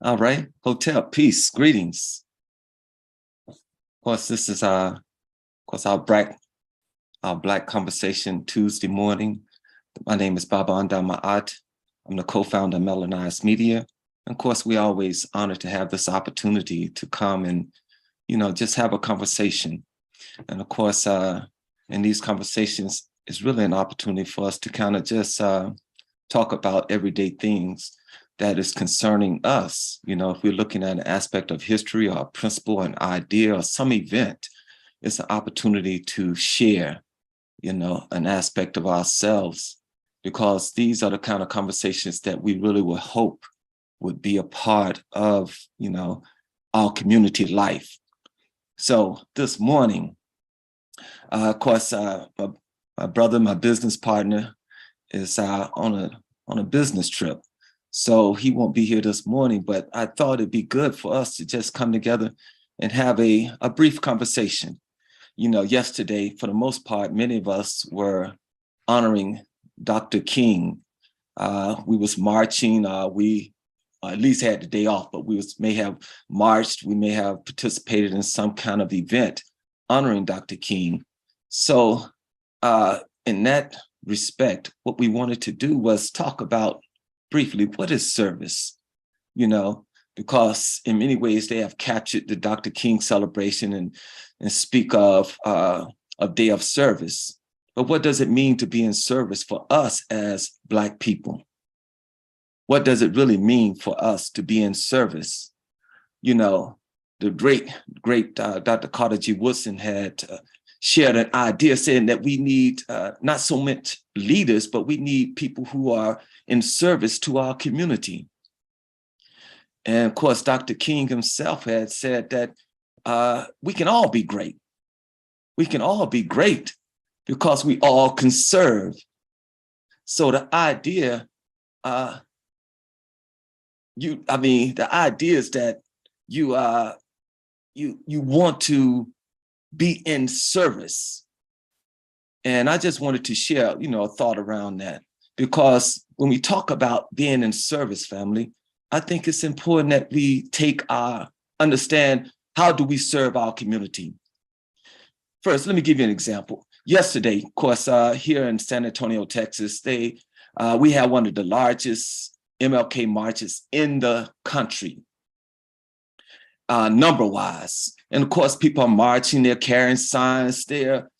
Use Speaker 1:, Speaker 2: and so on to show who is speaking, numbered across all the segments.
Speaker 1: All right, hotel, peace, greetings. Of course, this is our Black Conversation Tuesday morning. My name is Aundar. I'm the co-founder of Melaneyes Media. And of course, we always honored to have this opportunity to come and, just have a conversation. And of course, in these conversations, it's really an opportunity for us to kind of just talk about everyday things that is concerning us. If we're looking at an aspect of history or a principle, an idea, or some event, it's an opportunity to share, an aspect of ourselves, because these are the kind of conversations that we really would hope would be a part of, our community life. So this morning, of course, my brother, my business partner, is on a business trip. So he won't be here this morning, but I thought it'd be good for us to just come together and have a brief conversation. Yesterday, for the most part, many of us were honoring Dr. King. We was marching. We at least had the day off, but may have marched. We may have participated in some kind of event honoring Dr. King. So in that respect, what we wanted to do was talk about briefly, what is service? Because in many ways they have captured the Dr. King celebration and speak of a day of service. But what does it mean to be in service for us as Black people? What does it really mean for us to be in service? The great Dr. Carter G. Woodson had shared an idea saying that we need not so much leaders, but we need people who are in service to our community. And of course, Dr. King himself had said that we can all be great. We can all be great because we all can serve. So the idea, the idea is that you want to be in service. And I just wanted to share, a thought around that, because when we talk about being in service, family, I think it's important that we understand, how do we serve our community? First, let me give you an example. Yesterday, of course, here in San Antonio, Texas, we had one of the largest MLK marches in the country, number-wise. And of course, people are marching, they're carrying signs, they're,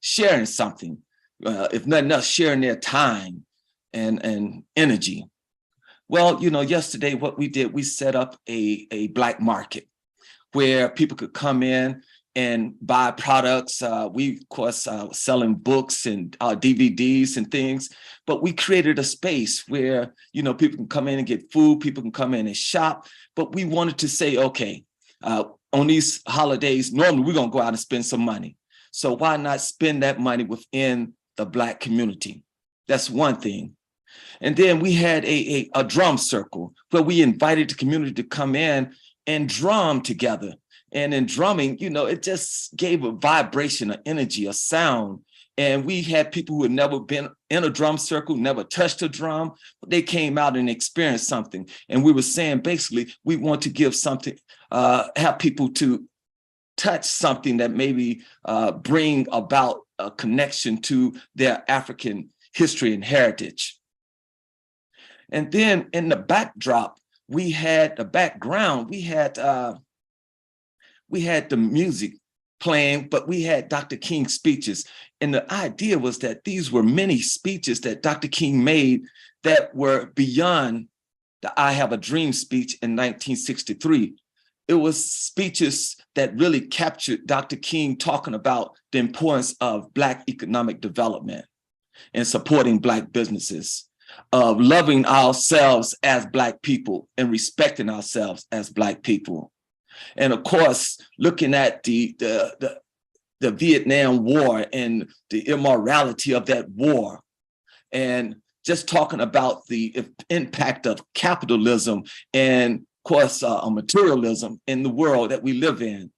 Speaker 1: sharing something. If nothing else, sharing their time and energy. Well, yesterday what we did, we set up a Black market where people could come in and buy products. We, of course, selling books and DVDs and things, but we created a space where, people can come in and get food, people can come in and shop. But we wanted to say, okay, on these holidays, normally we're gonna go out and spend some money. So why not spend that money within the Black community? That's one thing. And then we had a drum circle where we invited the community to come in and drum together. And in drumming, it just gave a vibration, an energy, a sound. And we had people who had never been in a drum circle, never touched a drum, but they came out and experienced something. And we were saying, basically, we want to give something, have people to touch something that maybe bring about a connection to their African history and heritage. And then in the backdrop, we had the background, we had the music playing, but we had Dr. King's speeches. And the idea was that these were many speeches that Dr. King made that were beyond the I Have a Dream speech in 1963. It was speeches that really captured Dr. King talking about the importance of Black economic development and supporting Black businesses, of loving ourselves as Black people and respecting ourselves as Black people. And of course, looking at the Vietnam War and the immorality of that war, and just talking about the impact of capitalism and, of course, materialism in the world that we live in.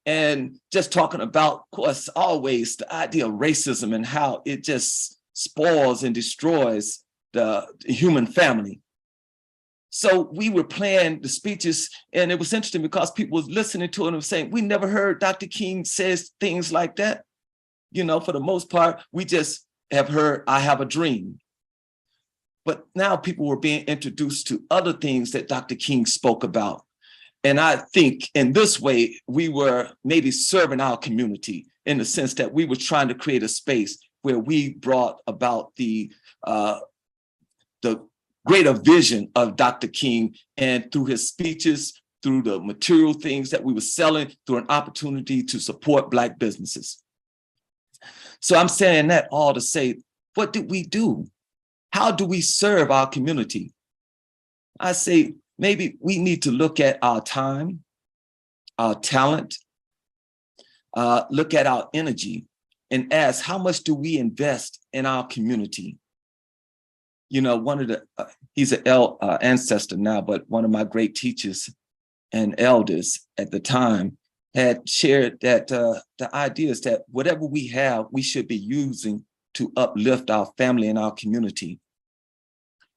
Speaker 1: And just talking about, of course, always the idea of racism and how it just spoils and destroys the human family. So we were playing the speeches, and it was interesting because people was listening to it and saying, we never heard Dr. King says things like that. You know, for the most part, we just have heard, I have a dream. But now people were being introduced to other things that Dr. King spoke about. And I think in this way, we were maybe serving our community in the sense that we were trying to create a space where we brought about the greater vision of Dr. King, and through his speeches, through the material things that we were selling, through an opportunity to support Black businesses. So I'm saying that all to say, what did we do? How do we serve our community? I say, maybe we need to look at our time, our talent, look at our energy, and ask, how much do we invest in our community? You know, one of the, he's an ancestor now, but one of my great teachers and elders at the time had shared that the idea is that whatever we have, we should be using to uplift our family and our community.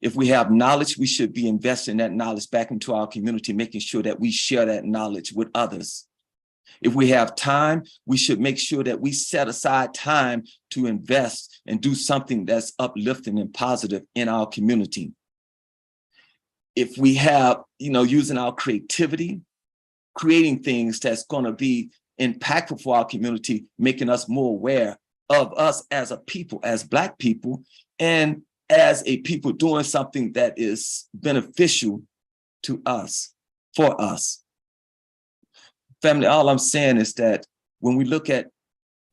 Speaker 1: If we have knowledge, we should be investing that knowledge back into our community, making sure that we share that knowledge with others. If we have time, we should make sure that we set aside time to invest and do something that's uplifting and positive in our community. If we have, you know, using our creativity, creating things that's going to be impactful for our community, making us more aware of us as a people, as Black people, and as a people doing something that is beneficial to us, for us. Family, all I'm saying is that when we look at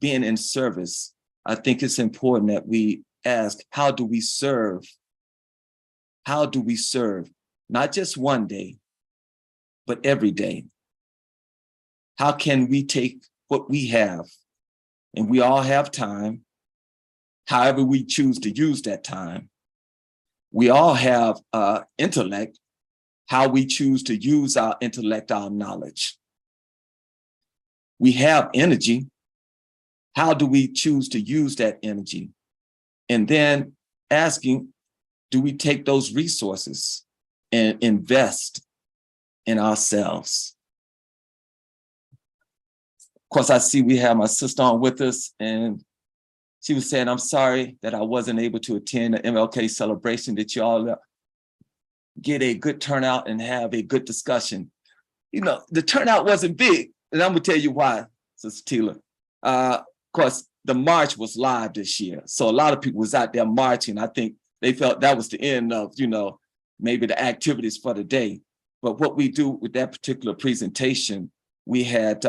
Speaker 1: being in service, I think it's important that we ask, how do we serve? How do we serve? Not just one day, but every day. How can we take what we have, and we all have time, however we choose to use that time. We all have intellect, how we choose to use our intellect, our knowledge. We have energy. How do we choose to use that energy? And then asking, do we take those resources and invest in ourselves? Of course, I see we have my sister on with us, and she was saying, I'm sorry that I wasn't able to attend the MLK celebration, that you all get a good turnout and have a good discussion. You know, the turnout wasn't big, and I'm gonna tell you why, Sister Tila. Of course, the march was live this year, so a lot of people was out there marching. I think they felt that was the end of, you know, maybe the activities for the day. But what we do with that particular presentation, we had,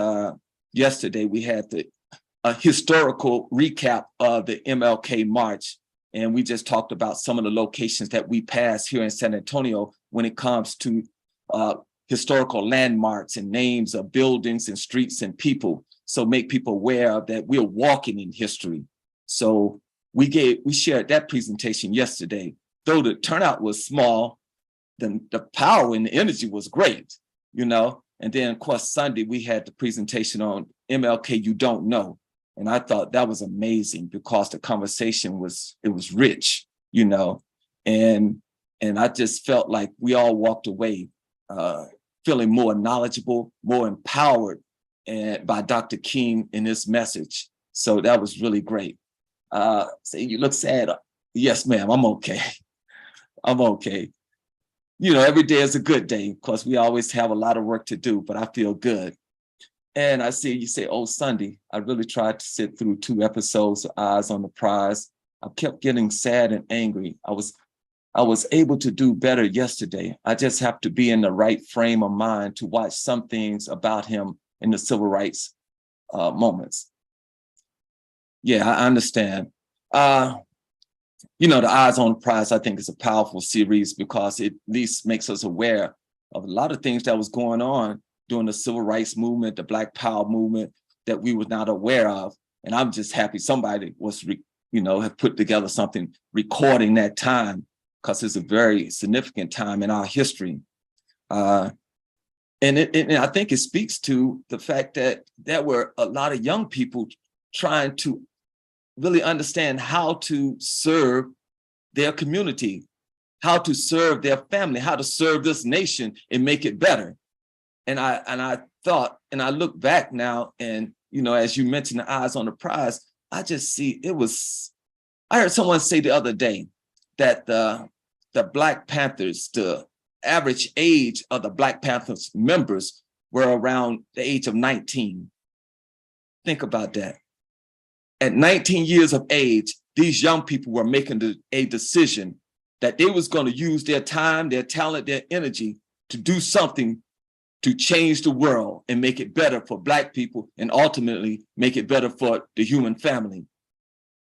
Speaker 1: yesterday, we had a historical recap of the MLK March. And we just talked about some of the locations that we passed here in San Antonio when it comes to historical landmarks and names of buildings and streets and people. So make people aware that we're walking in history. So we shared that presentation yesterday. Though the turnout was small, then the power and the energy was great, you know. And then, of course, Sunday, we had the presentation on MLK You Don't Know. And I thought that was amazing because the conversation was rich, you know. And I just felt like we all walked away feeling more knowledgeable, more empowered by Dr. King in his message. So that was really great. Say, you look sad. Yes, ma'am, I'm okay. I'm okay. You know, every day is a good day. Of course, we always have a lot of work to do, but I feel good. And I see you say, oh, Sunday, I really tried to sit through 2 episodes of Eyes on the Prize. I kept getting sad and angry. I was able to do better yesterday. I just have to be in the right frame of mind to watch some things about him in the civil rights moments. Yeah, I understand. You know, the Eyes on the Prize, I think, is a powerful series because it at least makes us aware of a lot of things that was going on during the civil rights movement, the Black Power movement that we were not aware of. And I'm just happy somebody was, have put together something recording that time, because it's a very significant time in our history. And I think it speaks to the fact that there were a lot of young people trying to really understand how to serve their community, how to serve their family, how to serve this nation and make it better. And I thought, and I look back now, and as you mentioned, the eyes on the prize, I just see I heard someone say the other day that the Black Panthers, the average age of the Black Panthers members were around the age of 19. Think about that. At 19 years of age, these young people were making a decision that they was going to use their time, their talent, their energy to do something to change the world and make it better for Black people and ultimately make it better for the human family.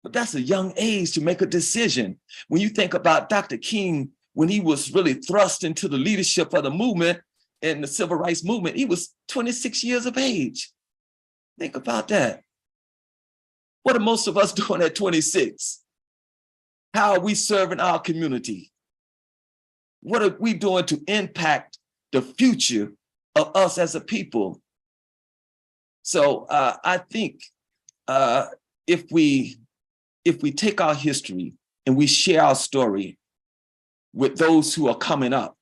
Speaker 1: But that's a young age to make a decision. When you think about Dr. King, when he was really thrust into the leadership of the movement and the civil rights movement, he was 26 years of age. Think about that. What are most of us doing at 26? How are we serving our community? What are we doing to impact the future of us as a people? So I think if we take our history and we share our story with those who are coming up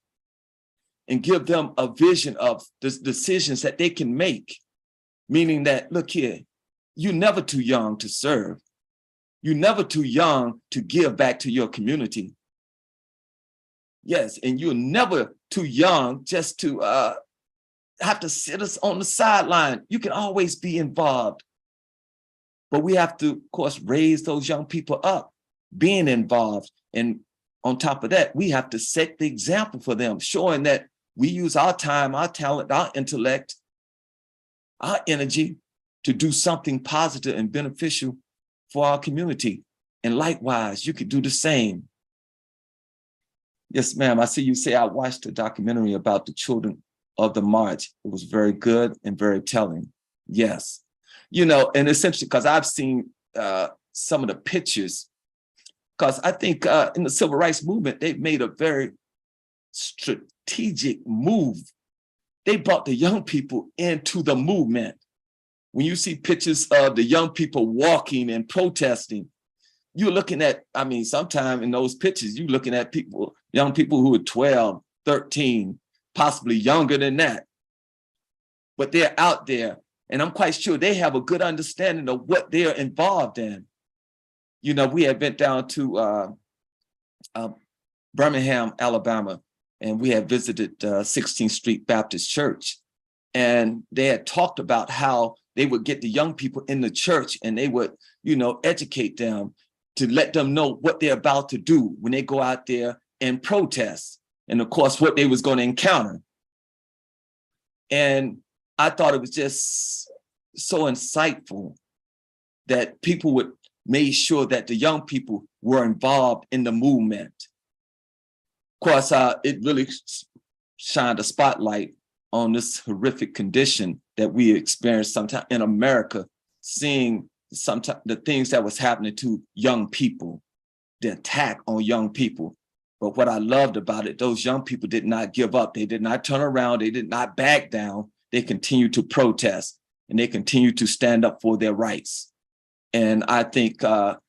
Speaker 1: and give them a vision of the decisions that they can make, meaning that, look here, you're never too young to serve. You're never too young to give back to your community. Yes, and you're never too young just to have to sit us on the sideline. You can always be involved. But we have to, of course, raise those young people up, being involved. And on top of that, we have to set the example for them, showing that we use our time, our talent, our intellect, our energy to do something positive and beneficial for our community. And likewise, you could do the same. Yes, ma'am. I see you say I watched a documentary about the children of the march. It was very good and very telling. Yes. And essentially, because I've seen some of the pictures, because I think in the civil rights movement, they've made a very strategic move. They brought the young people into the movement. When you see pictures of the young people walking and protesting, you're looking at, sometimes in those pictures, you're looking at young people who are 12, 13, possibly younger than that. But they're out there. And I'm quite sure they have a good understanding of what they're involved in. We had been down to Birmingham, Alabama, and we had visited 16th Street Baptist Church. And they had talked about how they would get the young people in the church and they would, educate them to let them know what they're about to do when they go out there and protest. And of course, what they was going to encounter. And I thought it was just so insightful that people would make sure that the young people were involved in the movement. Of course, it really shined a spotlight on this horrific condition that we experienced sometimes in America, seeing sometimes the things that was happening to young people, the attack on young people. But what I loved about it, those young people did not give up. They did not turn around. They did not back down. They continued to protest and they continued to stand up for their rights. And I think,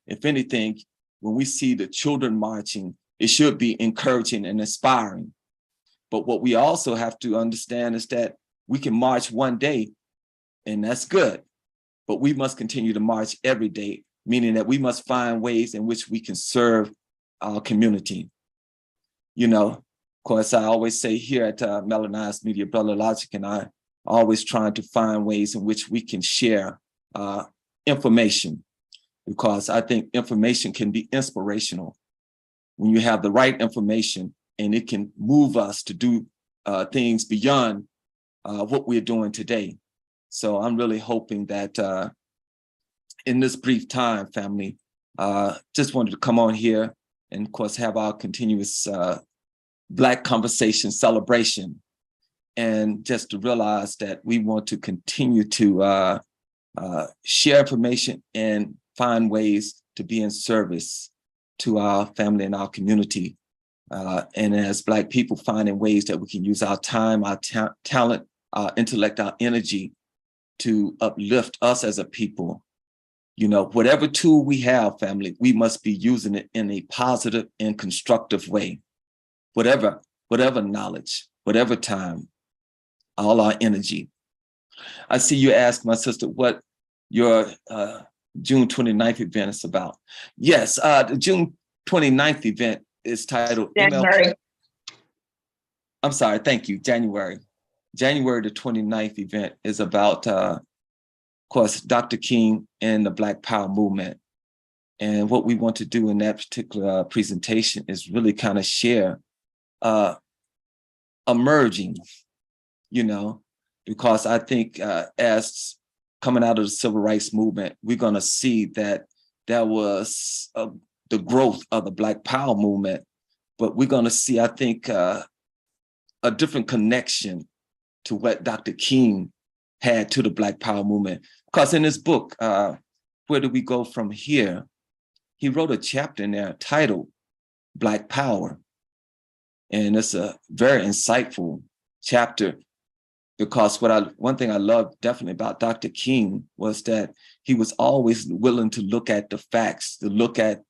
Speaker 1: if anything, when we see the children marching, it should be encouraging and inspiring. But what we also have to understand is that we can march one day, and that's good. But we must continue to march every day, meaning that we must find ways in which we can serve our community. Of course, I always say here at Melaneyes Media, Brother Logic and I always trying to find ways in which we can share information, because I think information can be inspirational when you have the right information, and it can move us to do things beyond what we're doing today. So I'm really hoping that in this brief time, family, just wanted to come on here and, of course, have our continuous Black conversation celebration, and just to realize that we want to continue to share information and find ways to be in service to our family and our community. And as Black people, finding ways that we can use our time, our talent, our intellect, our energy to uplift us as a people. Whatever tool we have, family, we must be using it in a positive and constructive way. whatever knowledge, whatever time, all our energy. I see you asked my sister what your June 29th event is about. Yes, the June 29th event is titled
Speaker 2: January.
Speaker 1: I'm sorry, thank you, January. January the 29th event is about, of course, Dr. King and the Black Power movement. And what we want to do in that particular presentation is really kind of share emerging, you know, because I think as coming out of the civil rights movement, we're going to see that there was the growth of the Black Power movement, but we're going to see, I think, a different connection to what Dr. King had to the Black Power movement. Because in his book, Where Do We Go From Here? He wrote a chapter in there titled Black Power. And it's a very insightful chapter because one thing I loved definitely about Dr. King was that he was always willing to look at the facts, to look at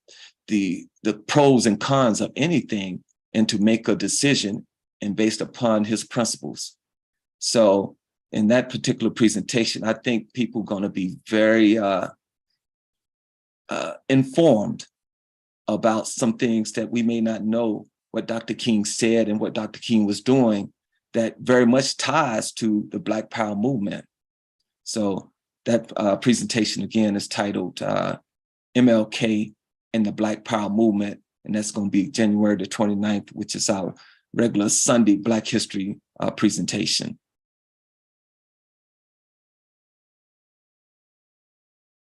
Speaker 1: the pros and cons of anything and to make a decision and based upon his principles. So in that particular presentation, I think people are going to be very informed about some things that we may not know what Dr. King said and what Dr. King was doing that very much ties to the Black Power movement. So that presentation again is titled MLK and the Black Power Movement, and that's going to be January the 29th, which is our regular Sunday Black History presentation.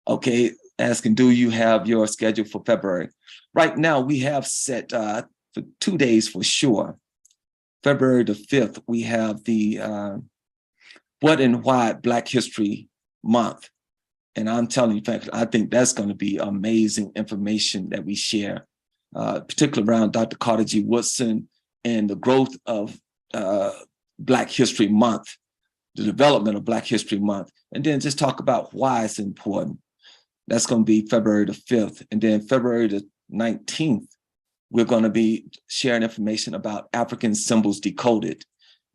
Speaker 1: Okay, asking, do you have your schedule for February? Right now, we have set for 2 days for sure. February the 5th, we have the What and Why Black History Month. And I'm telling you, I think that's going to be amazing information that we share, particularly around Dr. Carter G. Woodson and the growth of Black History Month, the development of Black History Month, and then just talk about why it's important. That's going to be February the 5th. And then February the 19th, we're going to be sharing information about African symbols decoded.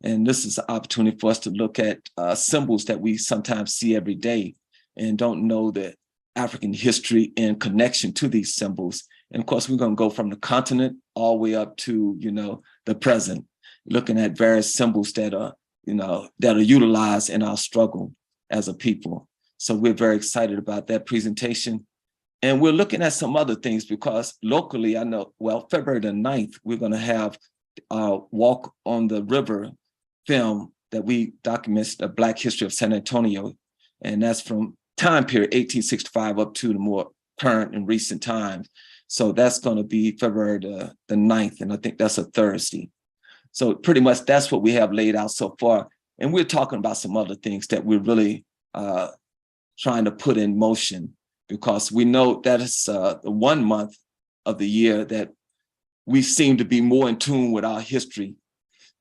Speaker 1: And this is an opportunity for us to look at symbols that we sometimes see every day and don't know the African history and connection to these symbols. And of course, we're going to go from the continent all the way up to, you know, the present, looking at various symbols that are, you know, that are utilized in our struggle as a people. So we're very excited about that presentation. And we're looking at some other things because locally, I know, well, February the 9th, we're going to have Walk on the River film that we documents the Black history of San Antonio. And that's from time period 1865 up to the more current and recent times. So that's going to be February the 9th. And I think that's a Thursday. So pretty much that's what we have laid out so far. And we're talking about some other things that we're really trying to put in motion, because we know that it's the 1 month of the year that we seem to be more in tune with our history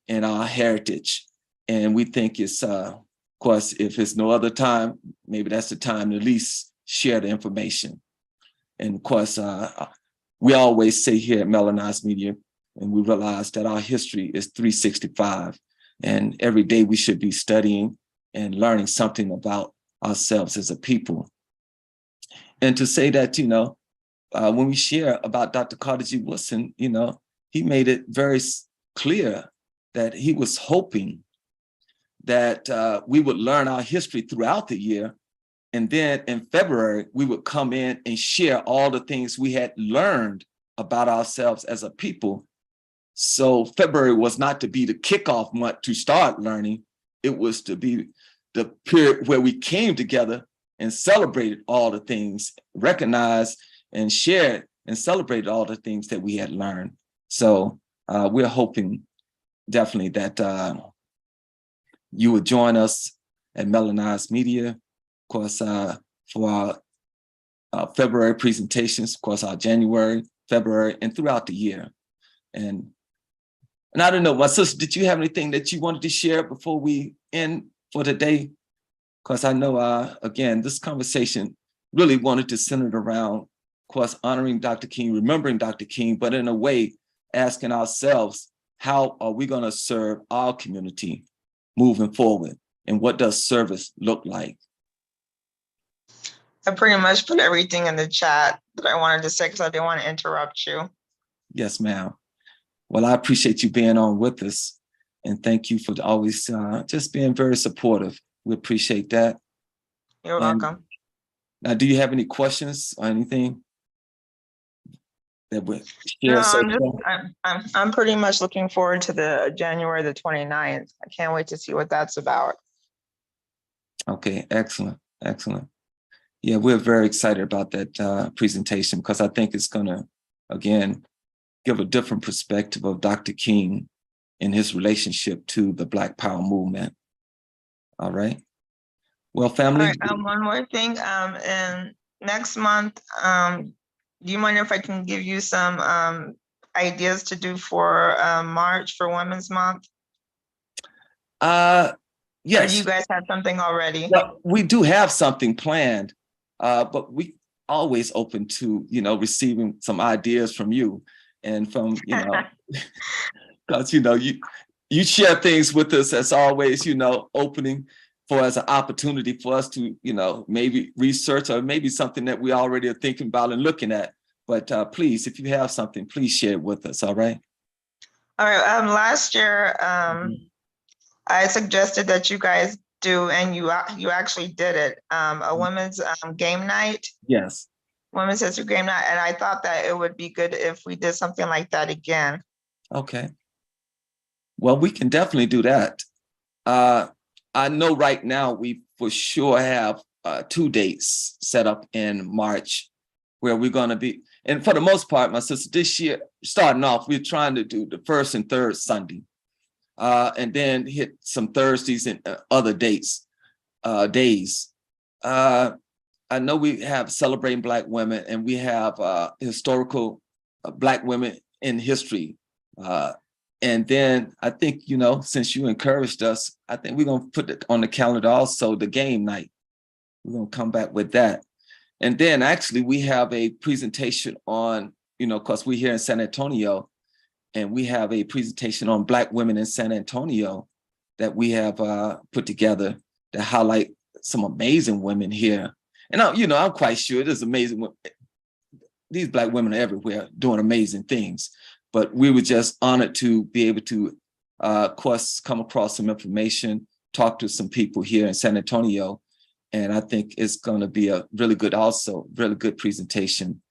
Speaker 1: and our heritage. And we think it's, of course, if it's no other time, maybe that's the time to at least share the information. And of course, we always say here at Melaneyes Media, and we realize that our history is 365. And every day we should be studying and learning something about ourselves as a people. And to say that, you know, when we share about Dr. Carter G. Woodson, you know, he made it very clear that he was hoping that we would learn our history throughout the year. And then in February, we would come in and share all the things we had learned about ourselves as a people. So February was not to be the kickoff month to start learning. It was to be the period where we came together and celebrated all the things, recognized and shared and celebrated all the things that we had learned. So we're hoping definitely that you would join us at Melaneyes Media, of course, for our February presentations, of course, our January, February, and throughout the year. And I don't know, my sister, did you have anything that you wanted to share before we end for today? Because I know, again, this conversation really wanted to center around, of course, honoring Dr. King, remembering Dr. King, but in a way, asking ourselves, how are we going to serve our community moving forward? And what does service look like?
Speaker 2: I pretty much put everything in the chat that I wanted to say because I didn't want to interrupt you.
Speaker 1: Yes, ma'am. Well, I appreciate you being on with us. And thank you for always just being very supportive. We appreciate that.
Speaker 2: You're welcome.
Speaker 1: Now, do you have any questions or anything that would share?
Speaker 2: No, I'm pretty much looking forward to the January the 29th. I can't wait to see what that's about.
Speaker 1: Okay, excellent, excellent. Yeah, we're very excited about that presentation because I think it's going to, again, give a different perspective of Dr. King and his relationship to the Black Power movement. All right. Well, family.
Speaker 2: All right, one more thing. And next month, do you mind if I can give you some ideas to do for March for Women's Month?
Speaker 1: Yes.
Speaker 2: Or do you guys have something already?
Speaker 1: Well, we do have something planned, but we always open to, receiving some ideas from you and from, because, you share things with us as always, opening for as an opportunity for us to, maybe research or maybe something that we already are thinking about and looking at. But please, if you have something, please share it with us. All right.
Speaker 2: All right. Last year, I suggested that you guys do, and you actually did it, a women's game night.
Speaker 1: Yes.
Speaker 2: Women's History Game Night. And I thought that it would be good if we did something like that again.
Speaker 1: Okay. Well, we can definitely do that. I know right now we for sure have 2 dates set up in March where we're going to be. And for the most part, my sister, this year, starting off, we're trying to do the first and third Sunday. And then hit some Thursdays and other days. I know we have Celebrating Black Women, and we have historical Black women in history. And then I think, since you encouraged us, I think we're going to put it on the calendar also, the game night. We're going to come back with that. And then actually we have a presentation on, because we're here in San Antonio, and we have a presentation on Black women in San Antonio that we have put together to highlight some amazing women here. And I'm quite sure it is amazing. These Black women are everywhere doing amazing things. But we were just honored to be able to, of course, come across some information, talk to some people here in San Antonio. And I think it's going to be a really good presentation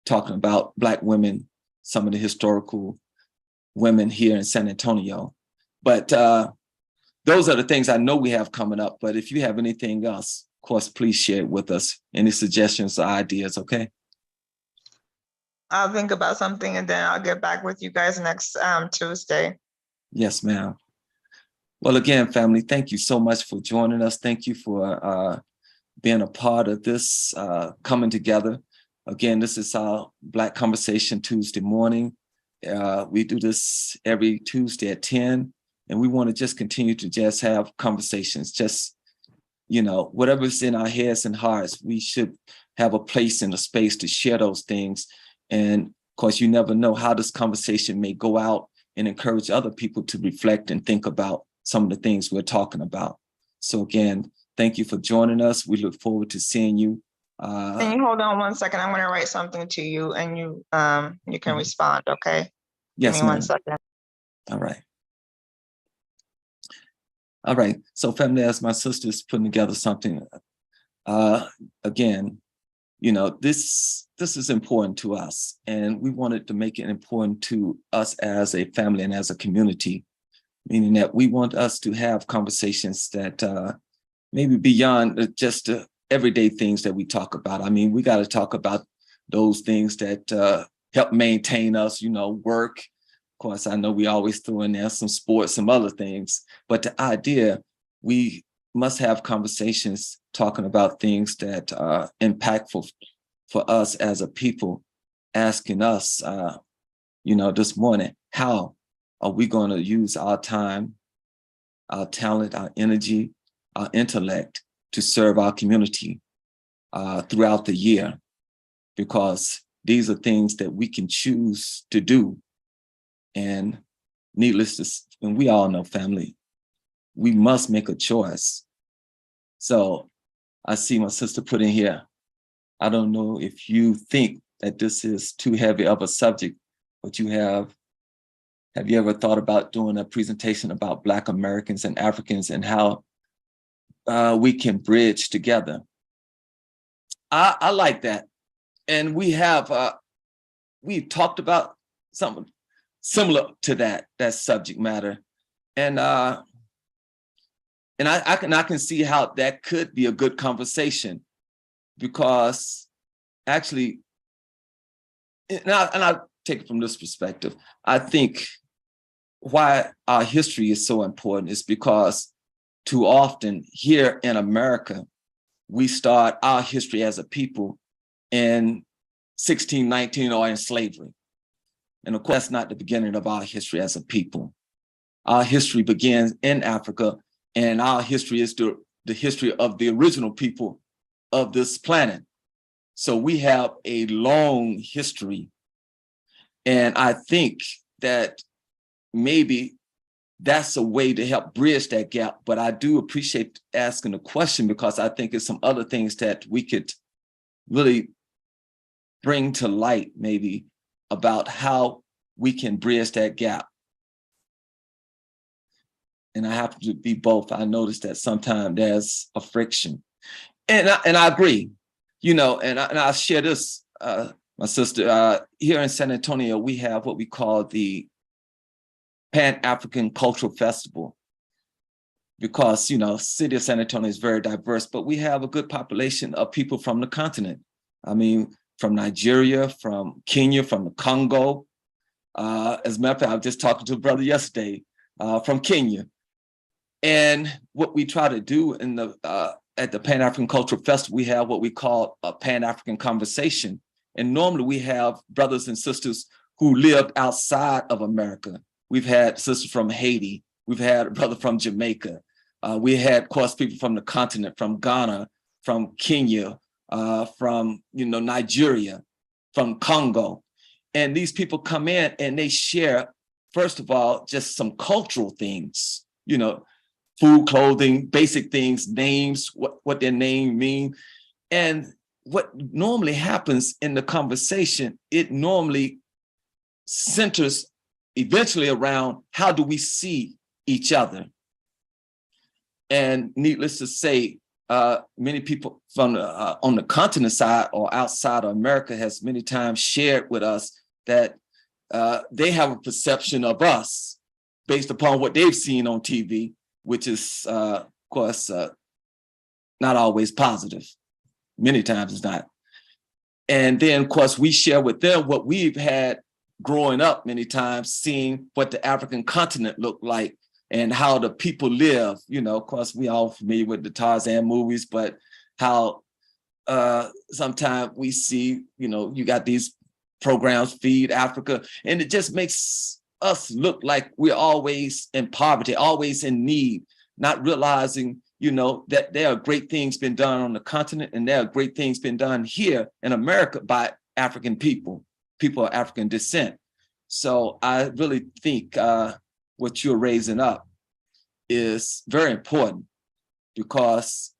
Speaker 1: talking about Black women, some of the historical women here in San Antonio. But those are the things I know we have coming up. But if you have anything else, of course, please share it with us. Any suggestions or ideas, okay?
Speaker 2: I'll think about something and then I'll get back with you guys next Tuesday.
Speaker 1: Yes, ma'am. Well, again, family, thank you so much for joining us. Thank you for being a part of this coming together. Again, this is our Black Conversation Tuesday morning. We do this every Tuesday at 10, and we want to just continue to just have conversations, just, whatever's in our heads and hearts, we should have a place and a space to share those things. And of course, you never know how this conversation may go out and encourage other people to reflect and think about some of the things we're talking about. So again, thank you for joining us. We look forward to seeing you.
Speaker 2: Can you hold on 1 second? I'm going to write something to you and you can respond, okay?
Speaker 1: Yes,
Speaker 2: give me 1 second.
Speaker 1: All right. All right. So family, as my sister's putting together something, again, this is important to us, and we wanted to make it important to us as a family and as a community, meaning that we want us to have conversations that maybe beyond just the everyday things that we talk about. I mean, we got to talk about those things that help maintain us, work. Of course, I know we always throw in there some sports, some other things, but the idea, we must have conversations talking about things that are impactful for us as a people, asking us, this morning, how are we going to use our time, our talent, our energy, our intellect to serve our community throughout the year? Because these are things that we can choose to do. And needless to say, and we all know, family, we must make a choice. So I see my sister put in here, I don't know if you think that this is too heavy of a subject, but have you ever thought about doing a presentation about Black Americans and Africans and how we can bridge together? I like that. And we've talked about something similar to that subject matter. And I can see how that could be a good conversation, because actually, and I'll take it from this perspective. I think why our history is so important is because too often here in America, we start our history as a people in 1619 or in slavery. And of course, that's not the beginning of our history as a people. Our history begins in Africa, and our history is the history of the original people of this planet. So we have a long history. And I think that maybe that's a way to help bridge that gap. But I do appreciate asking the question, because I think it's some other things that we could really bring to light, maybe, about how we can bridge that gap. And I have to be both. I noticed that sometimes there's a friction. And I agree, and I'll share this, my sister, here in San Antonio, we have what we call the Pan-African Cultural Festival, because, city of San Antonio is very diverse, but we have a good population of people from the continent. I mean, from Nigeria, from Kenya, from the Congo. As a matter of fact, I was just talking to a brother yesterday from Kenya. And what we try to do at the Pan-African Cultural Festival, we have what we call a Pan-African conversation. And normally we have brothers and sisters who lived outside of America. We've had sisters from Haiti. We've had a brother from Jamaica. We had, of course, people from the continent, from Ghana, from Kenya, from Nigeria, from Congo. And these people come in and they share, first of all, just some cultural things, food, clothing, basic things, names, what their name mean. And what normally happens in the conversation, it normally centers eventually around how do we see each other. And needless to say, many people from on the continent side or outside of America has many times shared with us that they have a perception of us based upon what they've seen on TV, which is, of course, not always positive. Many times it's not. And then, of course, we share with them what we've had growing up many times, seeing what the African continent looked like and how the people live. Of course, we all familiar with the Tarzan movies, but how sometimes we see, you got these programs, Feed Africa, and it just makes us look like we're always in poverty, always in need, not realizing, that there are great things been done on the continent, and there are great things been done here in America by African people of African descent. So I really think what you're raising up is very important, because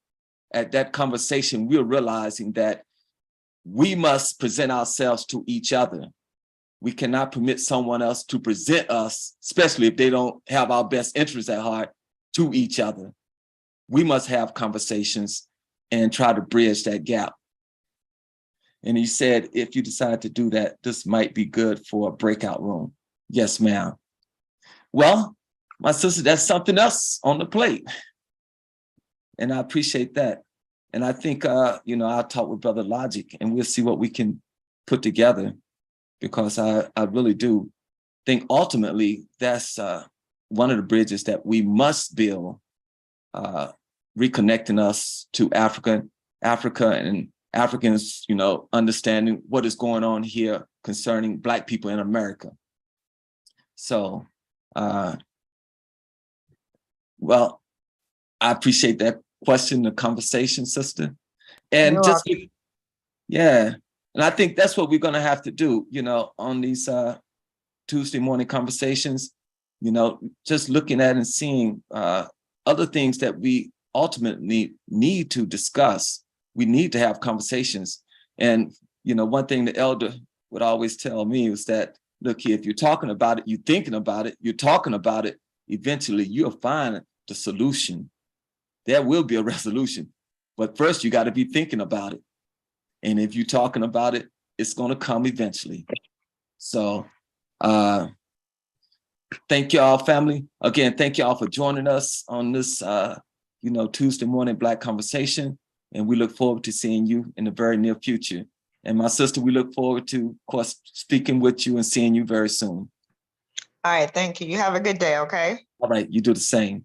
Speaker 1: at that conversation, we're realizing that we must present ourselves to each other. We cannot permit someone else to present us, especially if they don't have our best interests at heart, to each other. We must have conversations and try to bridge that gap. And he said, if you decide to do that, this might be good for a breakout room. Yes, ma'am. Well, my sister, that's something else on the plate. And I appreciate that. And I think, I'll talk with Brother Logic and we'll see what we can put together, because I really do think ultimately that's one of the bridges that we must build, reconnecting us to Africa and Africans, understanding what is going on here concerning Black people in America. So, well, I appreciate that question, the conversation, sister. And
Speaker 2: You're
Speaker 1: just,
Speaker 2: welcome.
Speaker 1: yeah. And I think that's what we're going to have to do, on these Tuesday morning conversations. you know, just looking at and seeing other things that we ultimately need to discuss. We need to have conversations. And, you know, one thing the elder would always tell me was that, look here, if you're talking about it, you're thinking about it, you're talking about it, eventually you'll find the solution. There will be a resolution. But first, you got to be thinking about it. And if you're talking about it, it's going to come eventually. So thank y'all, family. Again, thank y'all for joining us on this, you know, Tuesday morning Black Conversation. And we look forward to seeing you in the very near future. And my sister, we look forward to, of course, speaking with you and seeing you very soon.
Speaker 2: All right, thank you. You have a good day, okay?
Speaker 1: All right, you do the same.